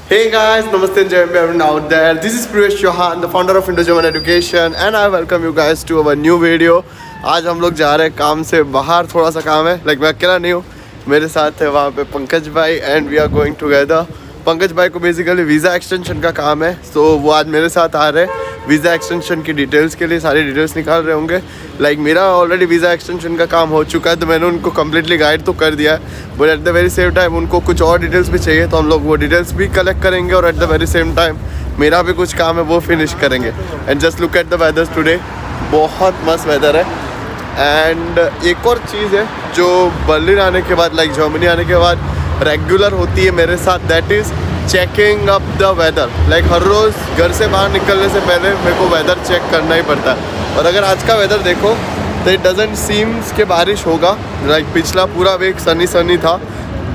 Hey guys, Namaste and Jai Hind everyone out there. This is Priyesh Chauhan, the founder of Indo-German Education and I welcome you guys to our new video. आज हम लोग जा रहे हैं काम से बाहर, थोड़ा सा काम है. मैं अकेला नहीं हूँ, मेरे साथ है वहाँ पे पंकज भाई and we are going together. Pankaj भाई को बेसिकली वीज़ा एक्सटेंशन का काम है, तो वो आज मेरे साथ आ रहे हैं वीज़ा एक्सटेंशन की डिटेल्स के लिए. सारी डिटेल्स निकाल रहे होंगे. मेरा ऑलरेडी वीज़ा एक्सटेंशन का काम हो चुका है, तो मैंने उनको कम्प्लीटली गाइड तो कर दिया है, but at the very same time उनको कुछ और डिटेल्स भी चाहिए, तो हम लोग वो डिटेल्स भी कलेक्ट करेंगे और at the very same time मेरा भी कुछ काम है वो फिनिश करेंगे. And just look at the वेदर्स today, बहुत मस्त वेदर है. एंड एक और चीज़ है जो बर्लिन आने के बाद जर्मनी आने के बाद रेगुलर होती है मेरे साथ, that is checking up the weather. हर रोज़ घर से बाहर निकलने से पहले मेरे को वेदर चेक करना ही पड़ता है. और अगर आज का वेदर देखो तो इट डजंट सीम्स कि बारिश होगा. पिछला पूरा वीक सनी था,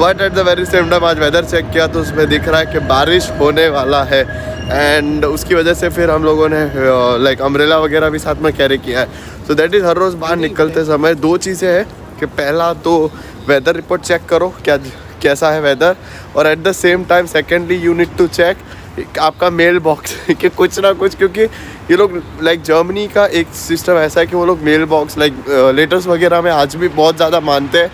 but at the very same time आज वेदर चेक किया तो उसमें दिख रहा है कि बारिश होने वाला है. एंड उसकी वजह से फिर हम लोगों ने अम्ब्रेला वगैरह भी साथ में कैरी किया है. सो दैट इज़ हर रोज़ बाहर निकलते समय दो चीज़ें हैं कि पहला तो वेदर रिपोर्ट चेक करो कैसा है वेदर, और at the same time secondly you need to check आपका मेल बॉक्स कि कुछ ना कुछ, क्योंकि ये लोग जर्मनी का एक सिस्टम ऐसा है कि वो लोग मेल बॉक्स लेटर्स वगैरह में आज भी बहुत ज़्यादा मानते हैं,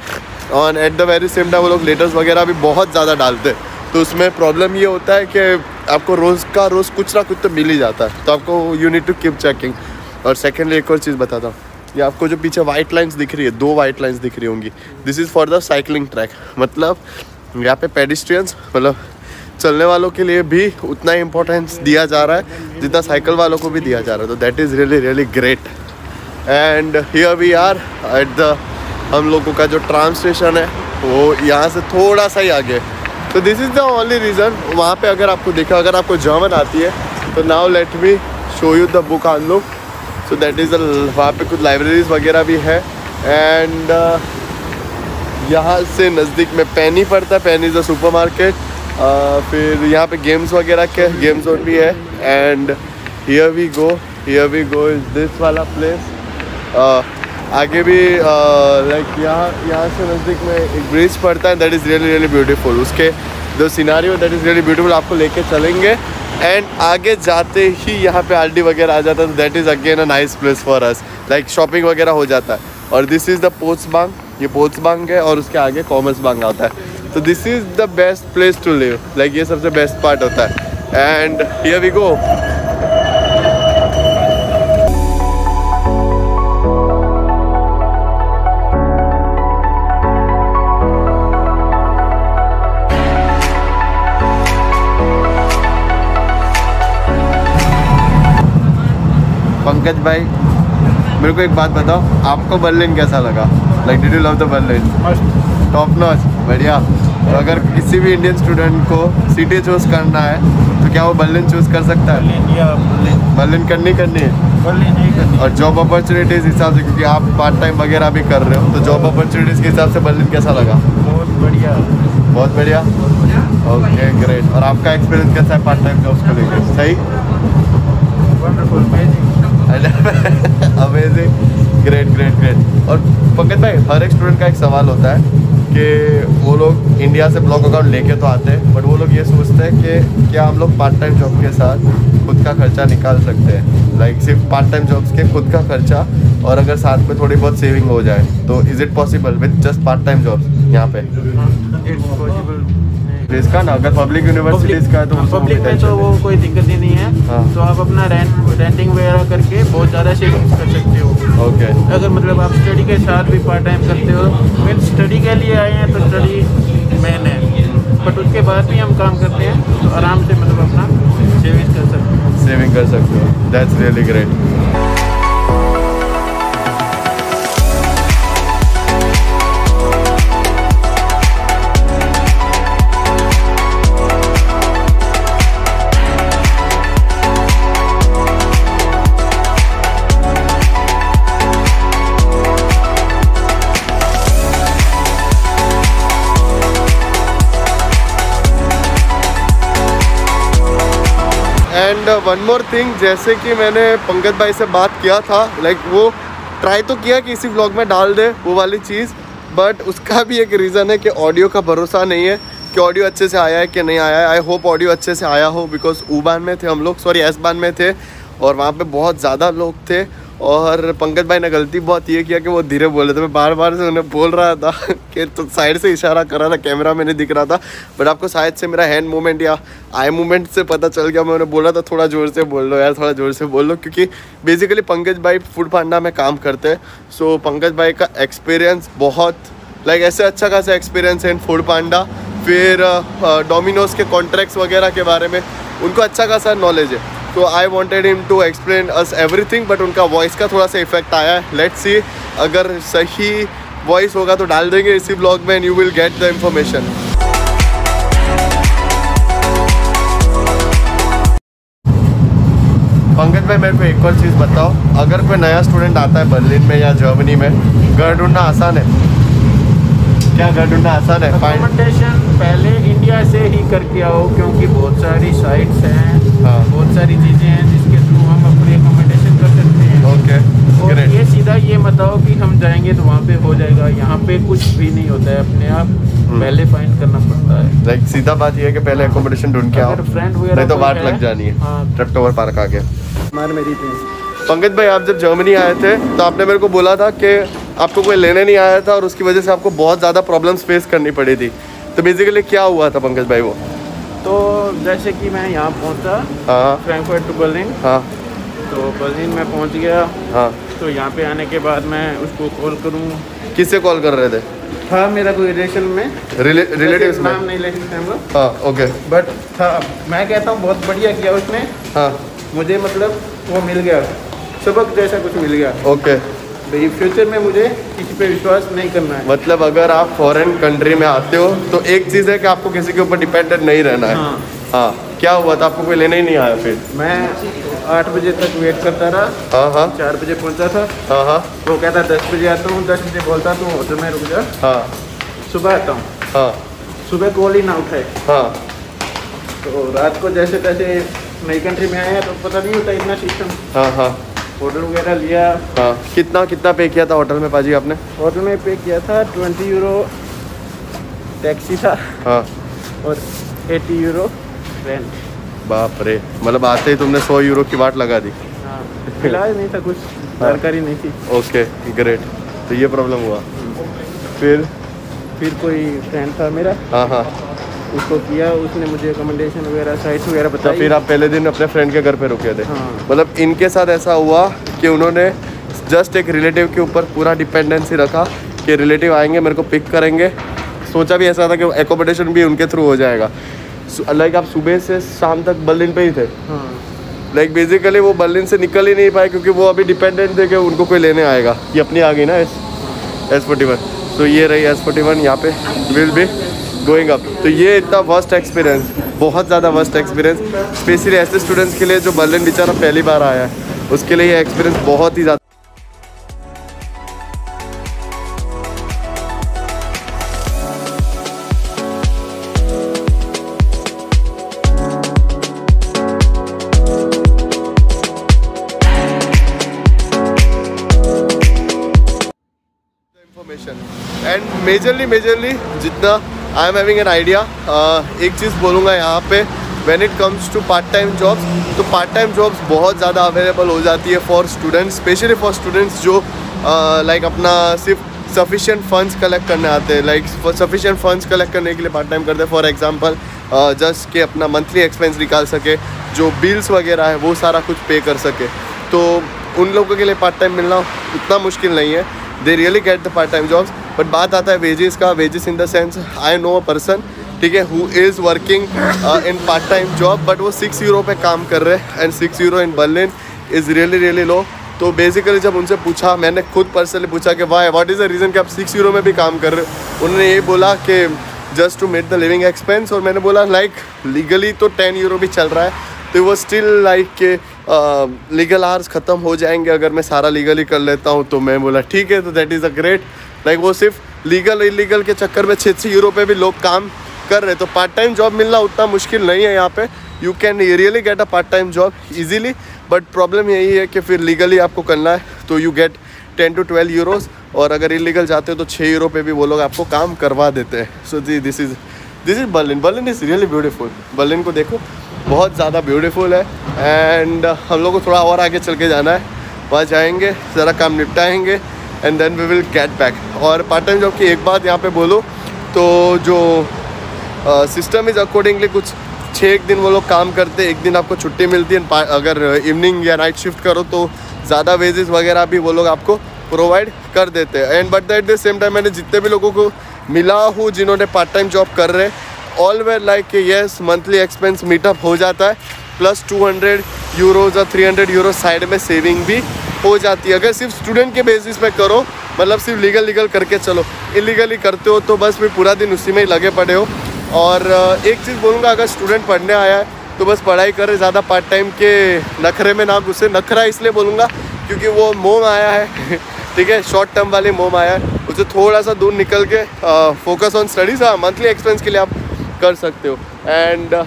और at the very same time वो लोग लेटर्स वगैरह भी बहुत ज़्यादा डालते हैं. तो उसमें प्रॉब्लम ये होता है कि आपको रोज़ कुछ ना कुछ तो मिल ही जाता है, तो आपको you need to keep checking. और सेकेंडली एक और चीज़ बताता हूँ, ये आपको जो पीछे वाइट लाइंस दिख रही है, 2 वाइट लाइंस दिख रही होंगी, this is for the cycling track. यहाँ पे पेडिस्ट्रियंस चलने वालों के लिए भी उतना ही इम्पोर्टेंस दिया जा रहा है जितना साइकिल वालों को भी दिया जा रहा है. तो that is really great. And here we are at the हम लोगों का जो ट्राम स्टेशन है वो यहाँ से थोड़ा सा ही आगे. तो this is the only reason. वहाँ पे अगर आपको देखा, अगर आपको जर्मन आती है तो now let me show you the book on look. So that is वहाँ पे कुछ लाइब्रेरीज वगैरह भी है. एंड यहाँ से नज़दीक में पेनी पड़ता है. पेनी इज़ अ सुपर मार्केट. फिर यहाँ पे गेम्स वगैरह के गेम जोन भी है. And here we go is this वाला प्लेस. आगे भी यहाँ से नज़दीक में एक ब्रिज पड़ता है, दैट इज़ रियली ब्यूटीफुल. उसके जो scenario that is really beautiful, आपको लेके चलेंगे. एंड आगे जाते ही यहाँ पे आरडी वगैरह आ जाता है, that is again a nice place for us. Shopping वगैरह हो जाता है. और दिस इज़ द पोस्टबांक, ये पोस्टबांक है और उसके आगे कॉमर्स बैंक आता है. तो this is the best place to live. ये सबसे बेस्ट पार्ट होता है. And here we go. Pankaj भाई, मेरे को एक बात बताओ, आपको बर्लिन कैसा लगा? Did you love the Berlin? Top notch, बढ़िया. तो अगर किसी भी इंडियन स्टूडेंट को सिटी चूज़ करना है तो क्या वो बर्लिन चूज़ कर सकता है? बर्लिन करनी है, बर्लिन नहीं करनी. और जॉब अपॉर्चुनिटीज़ हिसाब से, क्योंकि आप पार्ट टाइम वगैरह भी कर रहे हो, तो जॉब अपॉर्चुनिटीज़ के हिसाब से बर्लिन कैसा लगा? बहुत बढ़िया. Okay great. और आपका एक्सपीरियंस कैसा है पार्ट टाइम जॉब्स को लेकर? सही, अमेजिंग, ग्रेट. और पंकज भाई, हर एक स्टूडेंट का एक सवाल होता है कि वो लोग इंडिया से ब्लॉग अकाउंट लेके तो आते हैं, बट वो लोग ये सोचते हैं कि क्या हम लोग पार्ट टाइम जॉब के साथ खुद का खर्चा निकाल सकते हैं. सिर्फ पार्ट टाइम जॉब्स के खुद का खर्चा, और अगर साथ में थोड़ी बहुत सेविंग हो जाए, तो is it possible with just part time jobs यहाँ पे? It's possible. इसका ना अगर पब्लिक यूनिवर्सिटीज़ का है तो पब्लिक में तो वो कोई दिक्कत ही नहीं है. हाँ. तो आप अपना रेंटिंग वगैरह करके बहुत ज़्यादा सेविंग्स कर सकते हो. ओके. अगर आप स्टडी के साथ भी पार्ट टाइम करते हो, फिर स्टडी के लिए आए हैं तो स्टडी मेन है, बट उसके बाद भी हम काम करते हैं तो आराम से अपना सेविंग कर सकते हो. That's really great. And one more thing, जैसे कि मैंने पंकज भाई से बात किया था, वो ट्राई तो किया कि इसी व्लॉग में डाल दे वो वाली चीज़, बट उसका भी एक रीज़न है कि ऑडियो का भरोसा नहीं है. कि ऑडियो अच्छे से आया है कि नहीं आया है। आई होप ऑडियो अच्छे से आया हो, बिकॉज ऊबान में थे हम लोग, सॉरी एस-बान में थे और वहाँ पे बहुत ज़्यादा लोग थे। और पंकज भाई ने गलती बहुत ये किया कि वो धीरे बोल रहे थे। मैं बार बार से उन्हें बोल रहा था कि तो साइड से इशारा कर रहा था, कैमरा में नहीं दिख रहा था, बट आपको शायद से मेरा हैंड मूवमेंट या आई मूवमेंट से पता चल गया। मैं उन्हें बोल रहा था थोड़ा ज़ोर से बोल लो यार, थोड़ा ज़ोर से बोल लो, क्योंकि बेसिकली पंकज भाई फूड पांडा में काम करते हैं। सो पंकज भाई का एक्सपीरियंस बहुत लाइक ऐसे अच्छा खासा एक्सपीरियंस है इन फूड पांडा। फिर डोमिनोज के कॉन्ट्रैक्ट्स वगैरह के बारे में उनको अच्छा खासा नॉलेज है। तो I wanted him to explain us everything, but उनका वॉइस का थोड़ा सा इफेक्ट आया है। लेट्स सी, अगर सही वॉइस होगा तो डाल देंगे इसी ब्लॉग में and you will get the information. Pankaj भाई मेरे को एक और चीज़ बताओ, अगर कोई नया स्टूडेंट आता है बर्लिन में या जर्मनी में, घर ढूंढना आसान है क्या? घर ढूंढना आसान है? अकोमोडेशन पहले इंडिया से ही करके आओ, क्योंकि बहुत सारी साइट्स हैं, हाँ। बहुत सारी चीज़ें हैं जिसके थ्रू हम अपनी अकोमोडेशन कर सकते हैं। ओके, और ग्रेट। ये सीधा ये बताओ कि हम जाएंगे तो वहाँ पे हो जाएगा, यहाँ पे कुछ भी नहीं होता है, अपने आप पहले फाइंड करना पड़ता है। लाइक सीधा बात ये है कि पहले अकोमोडेशन ढूंढ के आओ, अगर फ्रेंड वगैरह नहीं तो कोई वाट है, लग जानी है। हाँ। ट्रैप्टोवर पार्क आ गया। मार मेरी थी। पंकज भाई आप जब जर्मनी आए थे तो आपने मेरे को बोला था कि आपको कोई लेने नहीं आया था और उसकी वजह से आपको बहुत ज़्यादा प्रॉब्लम्स फेस करनी पड़ी थी। तो बेसिकली क्या हुआ था पंकज भाई वो? तो जैसे कि मैं यहाँ पहुँचा, हाँ फ्रैंकफर्ट टू बर्लिन। हाँ तो बर्लिन में पहुँच गया। हाँ। तो यहाँ पे आने के बाद मैं उसको कॉल करूँ, किससे कॉल कर रहे थे? था मेरा कोई रिलेशन में, रिलेटिव्स में? नाम नहीं ले सकते हम लोग। हाँ ओके। बट था, मैं कहता हूँ बहुत बढ़िया किया उसने। हाँ मुझे मतलब वो मिल गया, सबक जैसा कुछ मिल गया। ओके। भाई फ्यूचर में मुझे किसी पे विश्वास नहीं करना है। मतलब अगर आप फॉरेन कंट्री में आते हो तो एक चीज़ है कि आपको किसी के ऊपर डिपेंडेंट नहीं रहना है। हाँ। हाँ, क्या हुआ था? आपको कोई लेने ही नहीं आया फिर? मैं 8 बजे तक वेट करता रहा। हाँ हाँ 4 बजे पहुंचा था। हाँ हाँ वो कहता 10 बजे आता हूँ, 10 बजे बोलता तू होटल में रुक जा, हाँ सुबह आता हूँ। हाँ सुबह कॉल ही ना उठाए। हाँ तो रात को जैसे तैसे नई कंट्री में आया तो पता नहीं होता इतना सिस्टम। हाँ हाँ होटल वगैरह लिया। हाँ। कितना पे किया था होटल में पाजी आपने? होटल में पे किया था 20 यूरो टैक्सी था। हाँ। और 80 यूरो रेंट। बाप रे, मतलब आते ही तुमने 100 यूरो की वाट लगा दी। हाँ, इलाज नहीं था, कुछ जानकारी नहीं थी। Okay great. तो ये प्रॉब्लम हुआ। फिर कोई फ्रेंड था मेरा, हाँ हाँ, उसको किया, उसने मुझे अकोमोडेशन वगैरह साइट्स वगैरह तो बताई। फिर आप पहले दिन अपने फ्रेंड के घर पे रुके थे? हाँ। मतलब इनके साथ ऐसा हुआ कि उन्होंने जस्ट एक रिलेटिव के ऊपर पूरा डिपेंडेंसी रखा कि रिलेटिव आएंगे मेरे को पिक करेंगे। सोचा भी ऐसा था कि एकोमोडेशन भी उनके थ्रू हो जाएगा। लाइक आप सुबह से शाम तक बर्लिन पे ही थे? हाँ। लाइक बेसिकली वो बर्लिन से निकल ही नहीं पाए क्योंकि वो अभी डिपेंडेंट थे कि उनको कोई लेने आएगा। ये अपनी आ गई ना S41। तो ये रही S41, यहाँ पे विल बी गोइंग अप। तो ये इतना वर्स्ट एक्सपीरियंस, बहुत ज़्यादा वर्स्ट एक्सपीरियंस, स्पेशली ऐसे स्टूडेंट्स के लिए जो बर्लिन बेचारा पहली बार आया है, उसके लिए ये एक्सपीरियंस बहुत ही ज़्यादा। एंड मेजरली जितना I am having an idea, एक चीज़ बोलूँगा यहाँ पे, when it comes to part time jobs, तो पार्ट टाइम जॉब्स बहुत ज़्यादा अवेलेबल हो जाती है for students, specially for students जो लाइक अपना सिर्फ सफिशिएंट फंड्स कलेक्ट करने आते हैं। लाइक सफिशिएंट फंड्स कलेक्ट करने के लिए पार्ट टाइम करते हैं। फॉर एग्जांपल जस्ट कि अपना मंथली एक्सपेंस निकाल सके, जो बिल्स वगैरह है वो सारा कुछ पे कर सके। तो उन लोगों के लिए पार्ट टाइम मिलना उतना मुश्किल नहीं है। They really get the part time jobs. But बात आता है वेजेस का, wages in the sense I know a person, ठीक है, who is working in part time job, but वो 6 यूरो पे काम कर रहे हैं and 6 euro in Berlin is really low. तो बेसिकली जब उनसे पूछा, मैंने खुद पर्सनली पूछा कि why what is the reason कि आप 6 यूरो में भी काम कर रहे हो, उन्होंने ये बोला कि just to meet the living expense. और मैंने बोला लाइक लीगली तो 10 यूरो भी चल रहा है, तो वो स्टिल लाइक के लीगल आवर्स ख़त्म हो जाएंगे अगर मैं सारा लीगली कर लेता हूँ। तो मैं बोला ठीक है, तो that is a great. Like वो सिर्फ लीगल इलीगल के चक्कर में 6 यूरो पे भी लोग काम कर रहे। तो पार्ट टाइम जॉब मिलना उतना मुश्किल नहीं है यहाँ पे। You can really get a part time job easily, but problem यही है कि फिर लीगली आपको करना है तो यू गेट 10 to 12 यूरोज़, और अगर इलीगल जाते हो तो 6 यूरो पे भी वो लोग आपको काम करवा देते हैं। So this is this is Berlin. Berlin is really beautiful. Berlin को देखो, बहुत ज़्यादा ब्यूटीफुल है। एंड हम लोग को थोड़ा और आगे चल के जाना है, वहाँ जाएंगे, ज़रा काम निपटाएंगे and then we will get back. और पार्ट टाइम जॉब की एक बात यहाँ पे बोलो तो जो सिस्टम इज़ अकॉर्डिंगली कुछ 6 दिन वो लोग काम करते, एक दिन आपको छुट्टी मिलती है। अगर इवनिंग या नाइट शिफ्ट करो तो ज़्यादा वेजेस वगैरह भी वो लोग आपको प्रोवाइड कर देते हैं। And but at the same time मैंने जितने भी लोगों को मिला हूँ जिन्होंने पार्ट टाइम जॉब कर रहे हैं, ऑल वेर लाइक कि येस मंथली एक्सपेंस मीटअप हो जाता है, प्लस 200 यूरोज़ या 300 यूरो साइड में सेविंग भी हो जाती है। अगर सिर्फ स्टूडेंट के बेसिस पे करो, मतलब सिर्फ लीगल करके चलो, इलीगली करते हो तो बस फिर पूरा दिन उसी में ही लगे पड़े हो। और एक चीज़ बोलूँगा, अगर स्टूडेंट पढ़ने आया है तो बस पढ़ाई करे, ज़्यादा पार्ट टाइम के नखरे में ना घुसे। नखरा इसलिए बोलूँगा क्योंकि वो मोम आया है ठीक है, शॉर्ट टर्म वाली मोम आया है, उसे थोड़ा सा दूर निकल के फोकस ऑन स्टडीज़। हाँ, मंथली एक्सपेंस के लिए आप कर सकते हो। एंड उन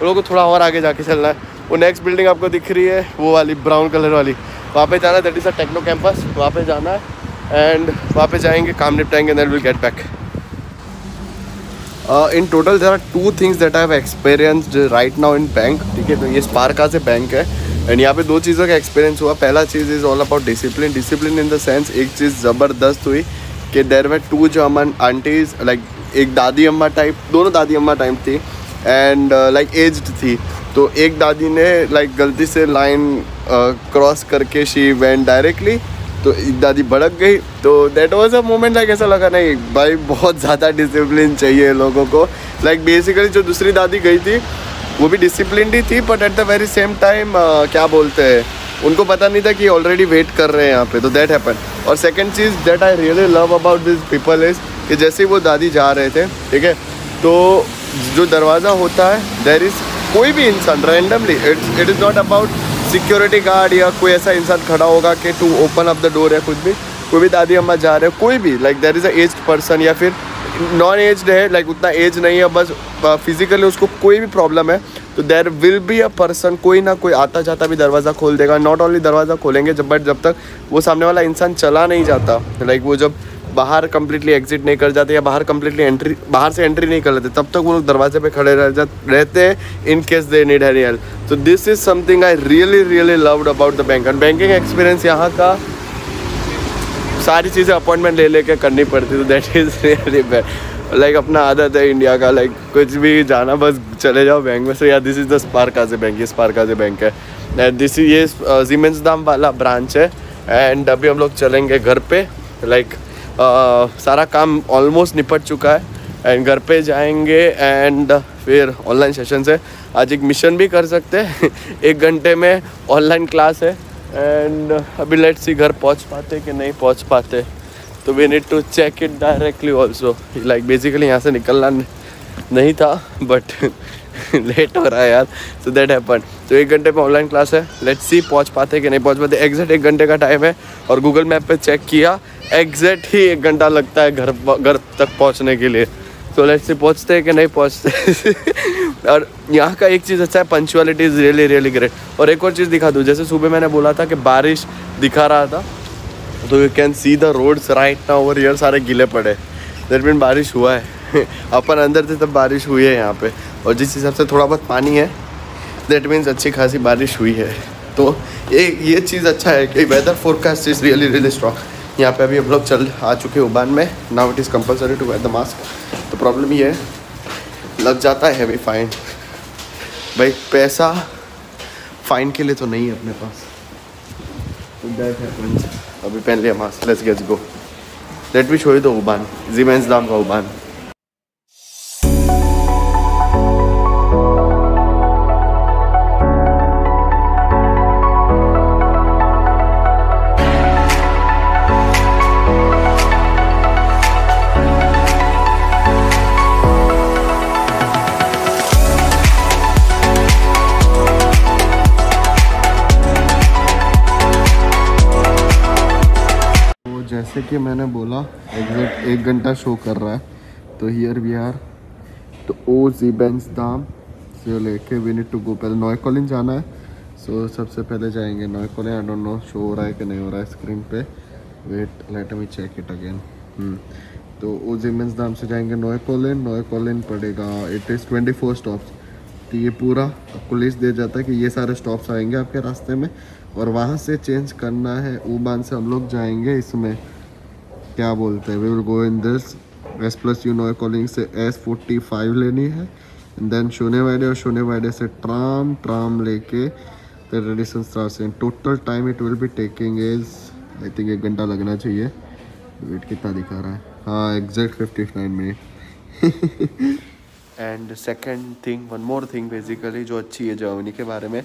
लोगों को थोड़ा और आगे जाके चलना है। वो नेक्स्ट बिल्डिंग आपको दिख रही है, वो वाली ब्राउन कलर वाली, वहाँ पे जाना है। That is a techno campus, वहाँ पे जाना है एंड वहाँ पे जाएंगे, काम निपटाएंगे, then will get back. In total there are 2 things that I have experienced right now in bank. ठीक है, तो ये स्पारका से बैंक है एंड यहाँ पे 2 चीज़ों का एक्सपीरियंस हुआ। पहला चीज़ is all about discipline. Discipline in the sense, एक चीज़ ज़बरदस्त हुई कि there were 2 German aunties, like एक दादी अम्मा टाइप, दोनों दादी अम्मा टाइप थी एंड लाइक एज्ड थी। तो एक दादी ने लाइक गलती से लाइन क्रॉस करके शी वेंट डायरेक्टली, तो एक दादी भड़क गई। तो that was a moment, like ऐसा लगा नहीं भाई बहुत ज़्यादा डिसिप्लिन चाहिए लोगों को। लाइक बेसिकली जो दूसरी दादी गई थी वो भी डिसिप्लिन ही थी, but at the very same time क्या बोलते हैं, उनको पता नहीं था कि ऑलरेडी वेट कर रहे हैं यहाँ पे, तो दैट हैपन। और second cheese that I really love about this people is कि जैसे ही वो दादी जा रहे थे, ठीक है, तो जो दरवाज़ा होता है, देयर इज़ कोई भी इंसान randomly, it is not about security guard या कोई ऐसा इंसान खड़ा होगा कि to open up the door या कुछ भी, कोई भी दादी अम्मा जा रहे हो, कोई भी, like there is a aged person या फिर नॉन एज्ड है, लाइक उतना एज नहीं है, बस फिजिकली उसको कोई भी प्रॉब्लम है, तो there will be a person, कोई ना कोई आता जाता भी दरवाज़ा खोल देगा। नॉट ओनली दरवाज़ा खोलेंगे जब तक वो सामने वाला इंसान चला नहीं जाता, लाइक वो जब बाहर कंप्लीटली एग्जिट नहीं कर जाते या बाहर कंप्लीटली बाहर से एंट्री नहीं कर लेते, तब तक वो लोग दरवाजे पे खड़े रहते हैं in case they need any help. तो this is something I really loved about the bank. And banking experience यहाँ का, सारी चीज़ें अपॉइंटमेंट ले लेके करनी पड़ती, तो that is really bad. Like अपना आदत है इंडिया का, लाइक कुछ भी जाना बस चले जाओ बैंक में से। या दिस इज़ द स्पारकाज़े बैंक, ये स्पारकाज़े बैंक है एंड दिस ये सीमेंसदाम वाला ब्रांच है। एंड अभी हम लोग चलेंगे घर पे, लाइक सारा काम ऑलमोस्ट निपट चुका है एंड घर पे जाएंगे एंड फिर ऑनलाइन सेशन से आज एक मिशन भी कर सकते हैं 1 घंटे में ऑनलाइन क्लास है। एंड अभी लेट्स सी घर पहुंच पाते कि नहीं पहुंच पाते, तो we need to check it directly also. Like basically यहाँ से निकलना नहीं था बट लेट हो रहा है यार, सो दैट हैपन। तो 1 घंटे में ऑनलाइन क्लास है, लेट्स सी पहुँच पाते कि नहीं पहुँच पाते। एग्जैक्ट 1 घंटे का टाइम है और गूगल मैप पे चेक किया, एग्जैक्ट ही 1 घंटा लगता है घर तक पहुँचने के लिए। तो लेट्स सी पहुँचते हैं कि नहीं पहुँचते। और यहाँ का एक चीज़ अच्छा है, पंक्चुअलिटी इज़ रियली ग्रेट। और एक और चीज़ दिखा दूँ, जैसे सुबह मैंने बोला था कि बारिश दिखा रहा था, तो you can see the roads right now over here, सारे गीले पड़े, दैट मीन बारिश हुआ है। अपन अंदर थे तब बारिश हुई है यहाँ पे, और जिस हिसाब से थोड़ा बहुत पानी है दैट मीन्स अच्छी खासी बारिश हुई है। तो ये चीज़ अच्छा है कि weather forecast is really strong. यहाँ पे अभी हम लोग चल आ चुके हैं उबान में। Now it is compulsory to wear the mask. तो प्रॉब्लम ये है, लग जाता है हैवी फाइन। भाई पैसा फाइन के लिए तो नहीं है अपने पास, तो दैट हैपेंस। अभी पहन लिया mask, let's gets go. Let me show you the U Bahn, Siemensdamm का उबान। जैसे कि मैंने बोला एग्जैक्ट 1 घंटा शो कर रहा है, तो हियर वी आर। तो ओ सीमेंसदाम से लेके वी नीड टू गो, पहले नॉयकोलिन जाना है। सो सबसे पहले जाएंगे नॉयकोलिन। आई डोंट नो शो हो रहा है कि नहीं हो रहा है स्क्रीन पे, wait let me check it again. तो वो जिमेंस धाम से जाएंगे नोएकोलिन पड़ेगा, इट इज़ 24 स्टॉप्स। तो ये पूरा आपको लिस्ट दे जाता है कि ये सारे स्टॉप्स आएंगे आपके रास्ते में, और वहाँ से चेंज करना है। ऊबान से हम लोग जाएंगे इसमें क्या बोलते हैं, we will go in this S+U नोएकोलिन से S45 लेनी है, एंड देन शोनेवाडे, और शोनेवाडे से ट्राम लेके द रेडिसन स्टार से। Total time it will be taking is I think 1 घंटा लगना चाहिए। वेट कितना दिखा रहा है, हाँ exact 59 minute. And second thing, one more thing basically जो अच्छी है जर्मनी के बारे में,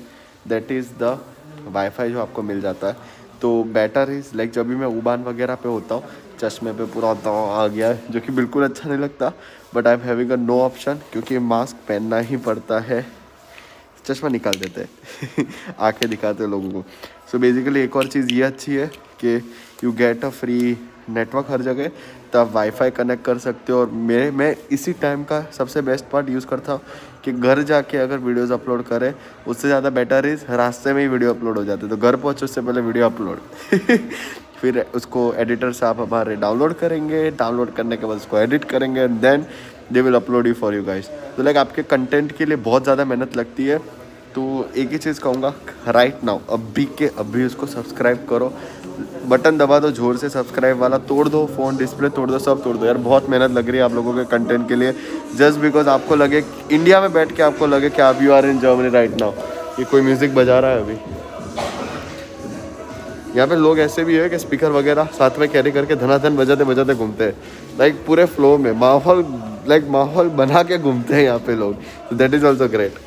दैट इज़ द वाईफाई जो आपको मिल जाता है। तो बेटर इज़ लाइक जब भी मैं उबान वगैरह पे होता हूँ, चश्मे पे पूरा दाव आ गया है, जो कि बिल्कुल अच्छा नहीं लगता, but I am having a no option, क्योंकि मास्क पहनना ही पड़ता है। चश्मा निकाल देते हैं आके दिखाते हैं लोगों को। सो बेसिकली एक और चीज़ ये अच्छी है कि you get a free network हर जगह, तो आप वाईफाई कनेक्ट कर सकते हो। और मैं इसी टाइम का सबसे बेस्ट पार्ट यूज़ करता हूँ कि घर जाके अगर वीडियोस अपलोड करें, उससे ज़्यादा बेटर इज़ रास्ते में ही वीडियो अपलोड हो जाते, तो घर पहुँचो उससे पहले वीडियो अपलोड फिर उसको एडिटर से आप हमारे डाउनलोड करेंगे, डाउनलोड करने के बाद उसको एडिट करेंगे, then they will upload you for you guys. तो लाइक आपके कंटेंट के लिए बहुत ज़्यादा मेहनत लगती है। तो एक ही चीज़ कहूँगा, राइट नाउ अभी उसको सब्सक्राइब करो, बटन दबा दो जोर से, सब्सक्राइब वाला तोड़ दो, फ़ोन डिस्प्ले तोड़ दो, सब तोड़ दो यार। बहुत मेहनत लग रही है आप लोगों के कंटेंट के लिए, जस्ट बिकॉज आपको लगे इंडिया में बैठ के आपको लगे कि आप you are in Germany right now. ये कोई म्यूज़िक बजा रहा है अभी, यहाँ पे लोग ऐसे भी है कि स्पीकर वगैरह साथ में कैरी करके धनाधन बजाते बजाते घूमते हैं, लाइक पूरे फ्लो में माहौल बना के घूमते हैं यहाँ पे लोग। तो दैट इज़ ऑल्सो ग्रेट।